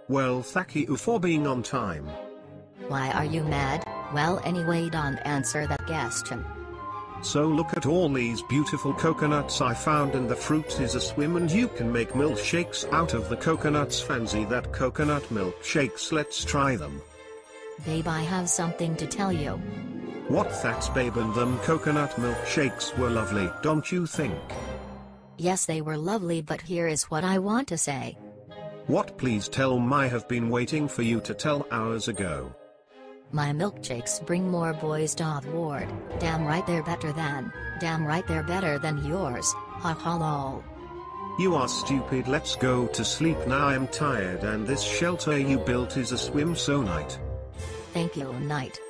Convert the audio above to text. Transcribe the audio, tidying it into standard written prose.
Well, thank you for being on time. Why are you mad? Well, anyway, don't answer that question. So look at all these beautiful coconuts I found, and the fruit is a swim, and you can make milkshakes out of the coconuts. Fancy that coconut milkshakes, let's try them. Babe, I have something to tell you. What, that's babe, and them coconut milkshakes were lovely, don't you think? Yes, they were lovely, but here is what I want to say. What? Please tell I have been waiting for you to tell hours ago. My milkshakes bring more boys to the ward. Damn right they're better than yours. Ha ha lol. You are stupid. Let's go to sleep now. I'm tired, and this shelter you built is a swim so night. Thank you, night.